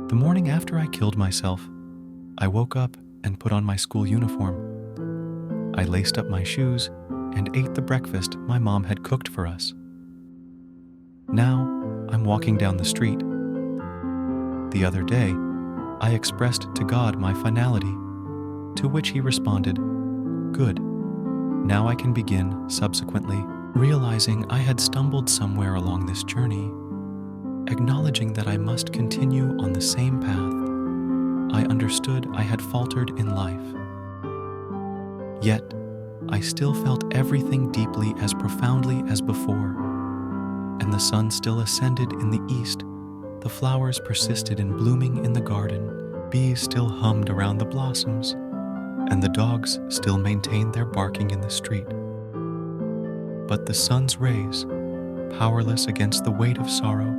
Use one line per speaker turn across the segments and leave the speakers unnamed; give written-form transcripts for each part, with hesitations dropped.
The morning after I killed myself, I woke up and put on my school uniform. I laced up my shoes and ate the breakfast my mom had cooked for us. Now, I'm walking down the street. The other day, I expressed to God my finality, to which He responded, "Good. Now I can begin, subsequently, realizing I had stumbled somewhere along this journey, acknowledging that I must continue on the same path. I understood I had faltered in life. Yet, I still felt everything deeply as profoundly as before, and the sun still ascended in the east, the flowers persisted in blooming in the garden, bees still hummed around the blossoms, and the dogs still maintained their barking in the street. But the sun's rays, powerless against the weight of sorrow,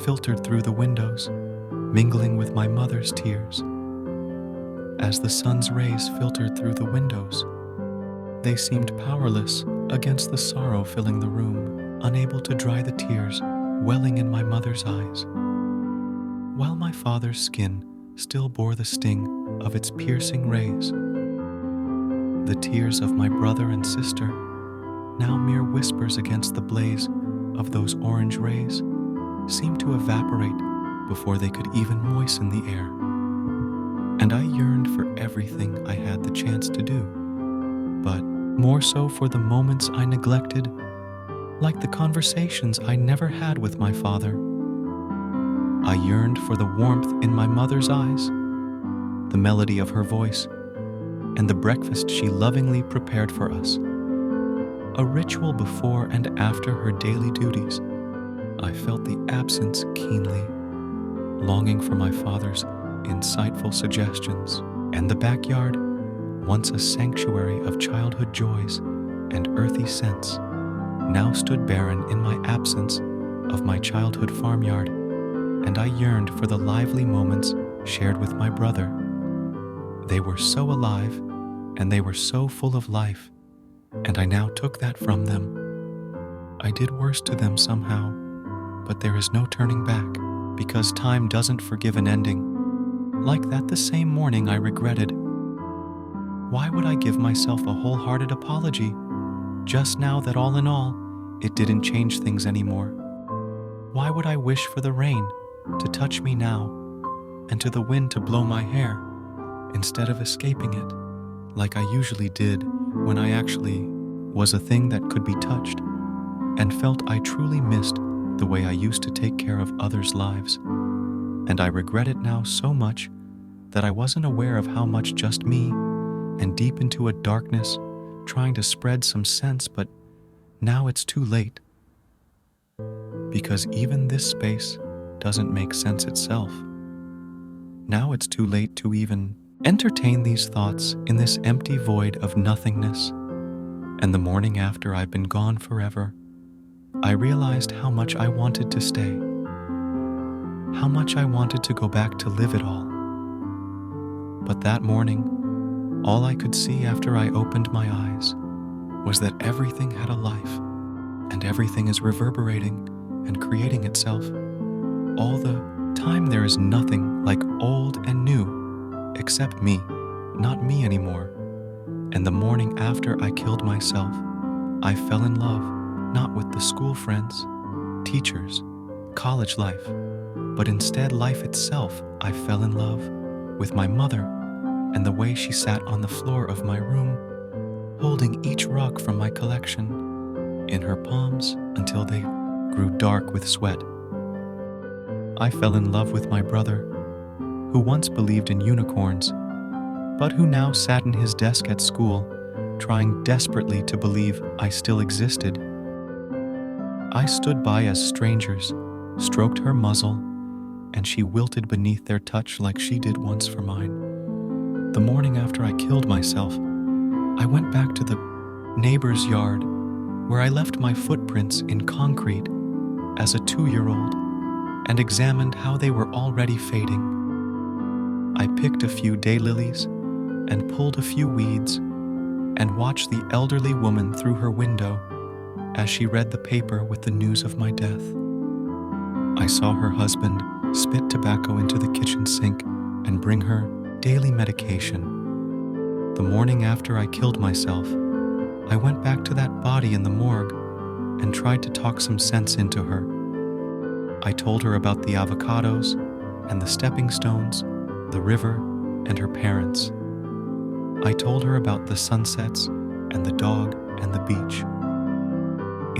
filtered through the windows, mingling with my mother's tears. As the sun's rays filtered through the windows, they seemed powerless against the sorrow filling the room, unable to dry the tears welling in my mother's eyes. While my father's skin still bore the sting of its piercing rays, the tears of my brother and sister, now mere whispers against the blaze of those orange rays, seemed to evaporate before they could even moisten the air. And I yearned for everything I had the chance to do, but more so for the moments I neglected, like the conversations I never had with my father. I yearned for the warmth in my mother's eyes, the melody of her voice, and the breakfast she lovingly prepared for us. A ritual before and after her daily duties. I felt the absence keenly, longing for my father's insightful suggestions, and the backyard, once a sanctuary of childhood joys and earthy scents, now stood barren in my absence of my childhood farmyard, and I yearned for the lively moments shared with my brother. They were so alive, and they were so full of life, and I now took that from them. I did worse to them somehow, but there is no turning back, because time doesn't forgive an ending. Like that the same morning I regretted. Why would I give myself a wholehearted apology, just now that all in all, it didn't change things anymore? Why would I wish for the rain to touch me now, and to the wind to blow my hair, instead of escaping it, like I usually did when I actually was a thing that could be touched, and felt I truly missed the way I used to take care of others' lives. And I regret it now so much that I wasn't aware of how much just me, and deep into a darkness, trying to spread some sense, but now it's too late. Because even this space doesn't make sense itself. Now it's too late to even entertain these thoughts in this empty void of nothingness. And the morning after I've been gone forever, I realized how much I wanted to stay, how much I wanted to go back to live it all. But that morning, all I could see after I opened my eyes was that everything had a life, and everything is reverberating and creating itself. All the time there is nothing like old and new, except me, not me anymore. And the morning after I killed myself, I fell in love, not with the school friends, teachers, college life, but instead life itself. I fell in love with my mother and the way she sat on the floor of my room, holding each rock from my collection in her palms until they grew dark with sweat. I fell in love with my brother, who once believed in unicorns, but who now sat in his desk at school, trying desperately to believe I still existed. I stood by as strangers, stroked her muzzle, and she wilted beneath their touch like she did once for mine. The morning after I killed myself, I went back to the neighbor's yard, where I left my footprints in concrete as a 2-year-old, and examined how they were already fading. I picked a few daylilies and pulled a few weeds, and watched the elderly woman through her window as she read the paper with the news of my death. I saw her husband spit tobacco into the kitchen sink, and bring her daily medication. The morning after I killed myself, I went back to that body in the morgue and tried to talk some sense into her. I told her about the avocados and the stepping stones, the river, and her parents. I told her about the sunsets and the dog and the beach.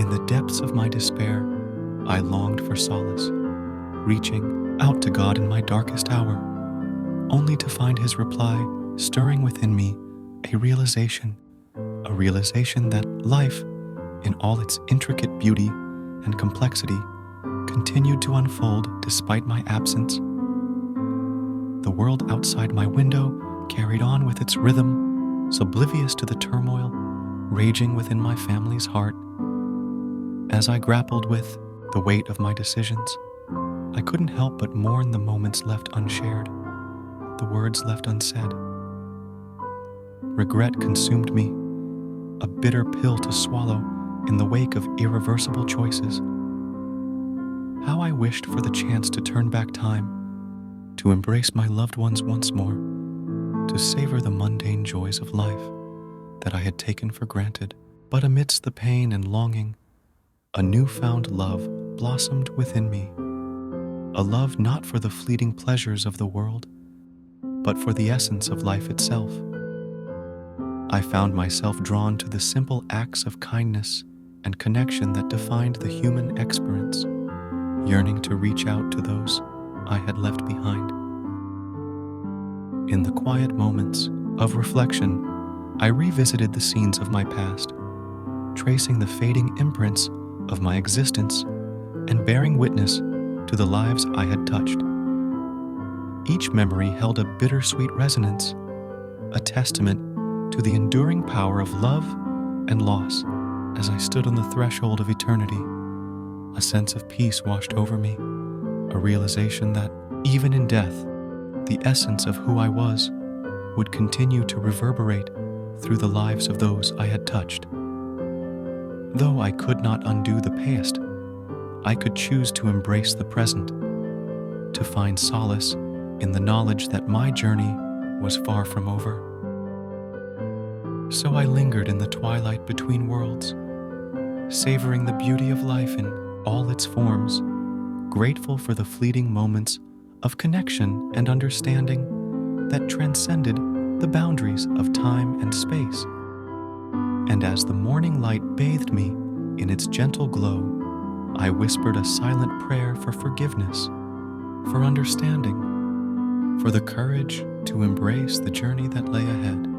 In the depths of my despair, I longed for solace, reaching out to God in my darkest hour, only to find His reply stirring within me a realization that life, in all its intricate beauty and complexity, continued to unfold despite my absence. The world outside my window carried on with its rhythm, oblivious to the turmoil raging within my family's heart. As I grappled with the weight of my decisions, I couldn't help but mourn the moments left unshared, the words left unsaid. Regret consumed me, a bitter pill to swallow in the wake of irreversible choices. How I wished for the chance to turn back time, to embrace my loved ones once more, to savor the mundane joys of life that I had taken for granted. But amidst the pain and longing, a newfound love blossomed within me, a love not for the fleeting pleasures of the world, but for the essence of life itself. I found myself drawn to the simple acts of kindness and connection that defined the human experience, yearning to reach out to those I had left behind. In the quiet moments of reflection, I revisited the scenes of my past, tracing the fading imprints of my existence and bearing witness to the lives I had touched. Each memory held a bittersweet resonance, a testament to the enduring power of love and loss. As I stood on the threshold of eternity, a sense of peace washed over me, a realization that, even in death, the essence of who I was would continue to reverberate through the lives of those I had touched. Though I could not undo the past, I could choose to embrace the present, to find solace in the knowledge that my journey was far from over. So I lingered in the twilight between worlds, savoring the beauty of life in all its forms, grateful for the fleeting moments of connection and understanding that transcended the boundaries of time and space. And as the morning light bathed me in its gentle glow, I whispered a silent prayer for forgiveness, for understanding, for the courage to embrace the journey that lay ahead.